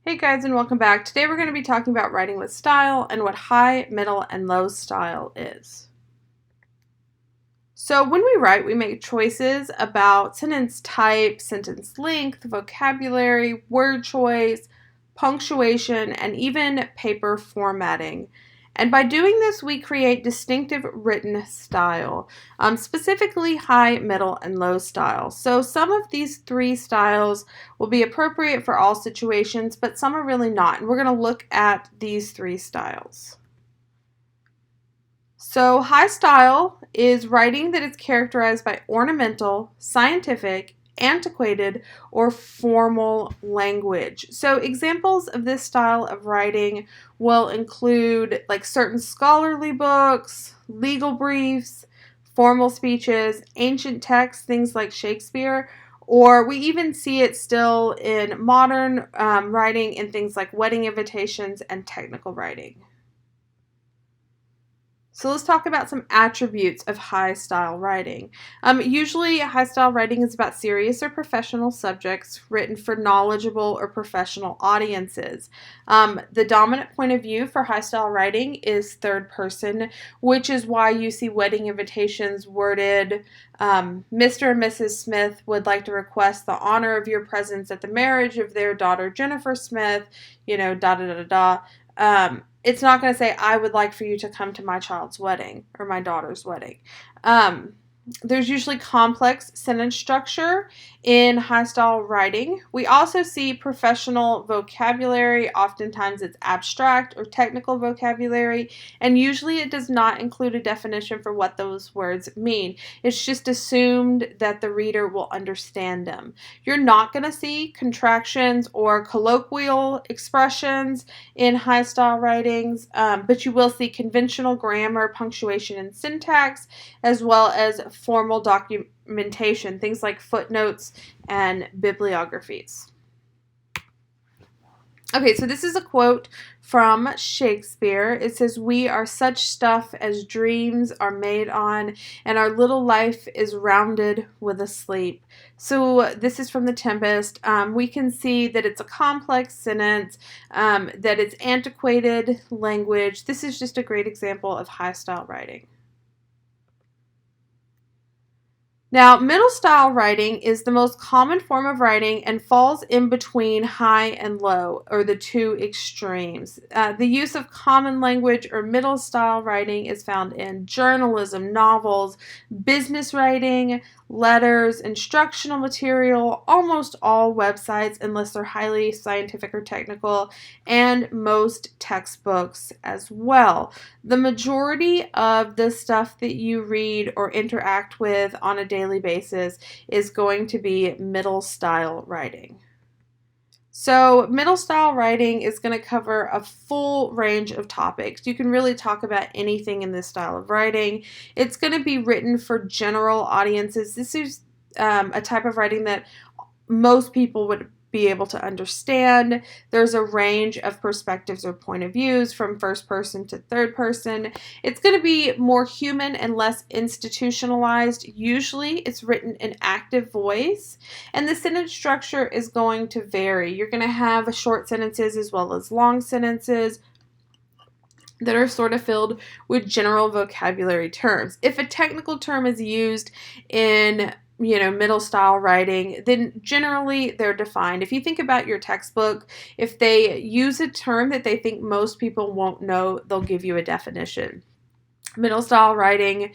Hey guys, and welcome back. Today we're going to be talking about writing with style and what high, middle, and low style is. So when we write, we make choices about sentence type, sentence length, vocabulary, word choice, punctuation, and even paper formatting. And by doing this, we create distinctive written style, specifically high, middle, and low style. So some of these three styles will be appropriate for all situations, but some are really not. And we're going to look at these three styles. So, high style is writing that is characterized by ornamental, scientific, antiquated, or formal language. So, examples of this style of writing will include like certain scholarly books, legal briefs, formal speeches, ancient texts, things like Shakespeare, or we even see it still in modern writing in things like wedding invitations and technical writing. So let's talk about some attributes of high style writing. Usually, high style writing is about serious or professional subjects written for knowledgeable or professional audiences. The dominant point of view for high style writing is third person, which is why you see wedding invitations worded, Mr. and Mrs. Smith would like to request the honor of your presence at the marriage of their daughter Jennifer Smith, da da da da. It's not going to say, I would like for you to come to my child's wedding or my daughter's wedding. There's usually complex sentence structure in high style writing. We also see professional vocabulary. Oftentimes it's abstract or technical vocabulary, and usually it does not include a definition for what those words mean. It's just assumed that the reader will understand them. You're not going to see contractions or colloquial expressions in high style writings, but you will see conventional grammar, punctuation, and syntax, as well as formal documentation, things like footnotes and bibliographies. Okay, so this is a quote from Shakespeare. It says, "We are such stuff as dreams are made on, and our little life is rounded with a sleep." So this is from The Tempest. We can see that it's a complex sentence, that it's antiquated language. This is just a great example of high style writing. Now, middle style writing is the most common form of writing and falls in between high and low, or the two extremes. The use of common language or middle style writing is found in journalism, novels, business writing, letters, instructional material, almost all websites, unless they're highly scientific or technical, and most textbooks as well. The majority of the stuff that you read or interact with on a daily basis is going to be middle style writing. So, middle style writing is going to cover a full range of topics. You can really talk about anything in this style of writing. It's going to be written for general audiences. This is a type of writing that most people would be able to understand. There's a range of perspectives or point of views from first person to third person. It's going to be more human and less institutionalized. Usually it's written in active voice, and the sentence structure is going to vary. You're going to have short sentences as well as long sentences that are sort of filled with general vocabulary terms. If a technical term is used in middle style writing, then generally they're defined. If you think about your textbook, if they use a term that they think most people won't know, they'll give you a definition. Middle style writing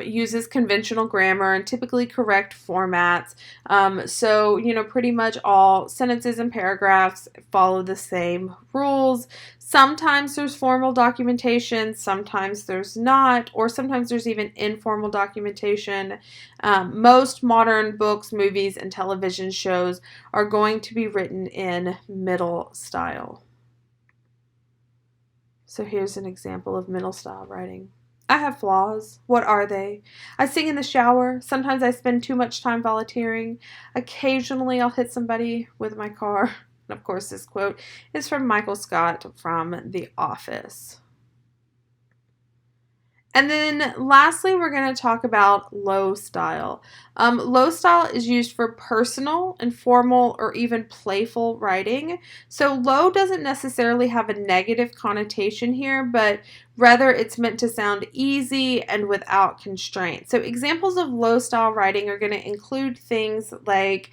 uses conventional grammar and typically correct formats. Pretty much all sentences and paragraphs follow the same rules. Sometimes there's formal documentation, sometimes there's not, or sometimes there's even informal documentation. Most modern books, movies, and television shows are going to be written in middle style. So here's an example of middle style writing. I have flaws. What are they? I sing in the shower. Sometimes I spend too much time volunteering. Occasionally I'll hit somebody with my car. And of course, this quote is from Michael Scott from The Office. And then lastly, we're going to talk about low style. Low style is used for personal, informal, or even playful writing. So low doesn't necessarily have a negative connotation here, but rather it's meant to sound easy and without constraint. So examples of low style writing are going to include things like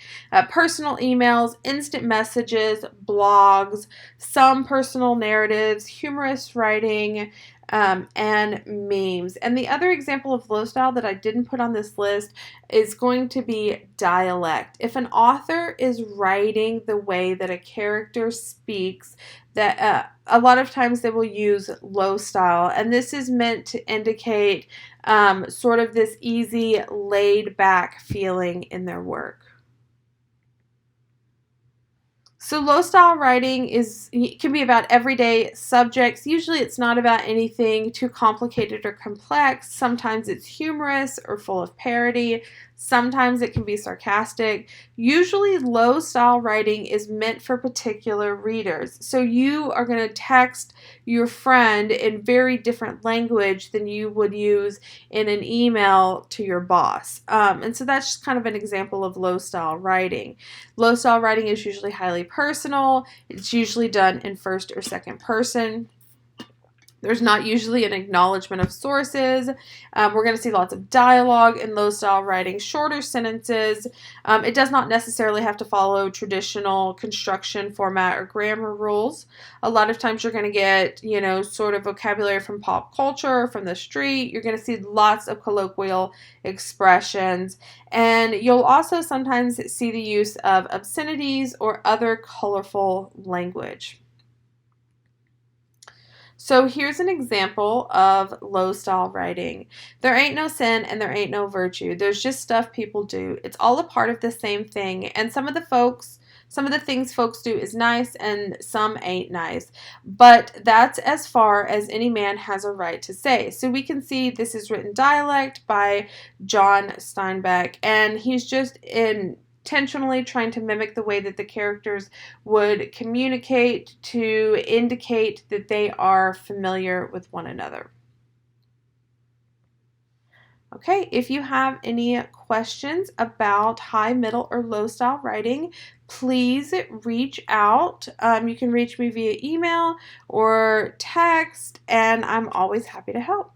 personal emails, instant messages, blogs, some personal narratives, humorous writing, and memes. And the other example of low style that I didn't put on this list is going to be dialect. If an author is writing the way that a character speaks, that a lot of times they will use low style, and this is meant to indicate sort of this easy, laid back feeling in their work. So low style writing can be about everyday subjects. Usually it's not about anything too complicated or complex. Sometimes it's humorous or full of parody. Sometimes it can be sarcastic. Usually low style writing is meant for particular readers. So you are going to text your friend in very different language than you would use in an email to your boss. And so that's just kind of an example of low style writing. Low style writing is usually highly personal. It's usually done in first or second person. There's not usually an acknowledgement of sources. We're going to see lots of dialogue in low style writing, shorter sentences. It does not necessarily have to follow traditional construction, format, or grammar rules. A lot of times you're going to get, sort of vocabulary from pop culture, from the street. You're going to see lots of colloquial expressions. And you'll also sometimes see the use of obscenities or other colorful language. So here's an example of low style writing. There ain't no sin and there ain't no virtue. There's just stuff people do. It's all a part of the same thing. And some of the things folks do is nice and some ain't nice. But that's as far as any man has a right to say. So we can see this is written dialect by John Steinbeck, and he's just intentionally trying to mimic the way that the characters would communicate to indicate that they are familiar with one another. Okay, if you have any questions about high, middle, or low style writing, please reach out. You can reach me via email or text, and I'm always happy to help.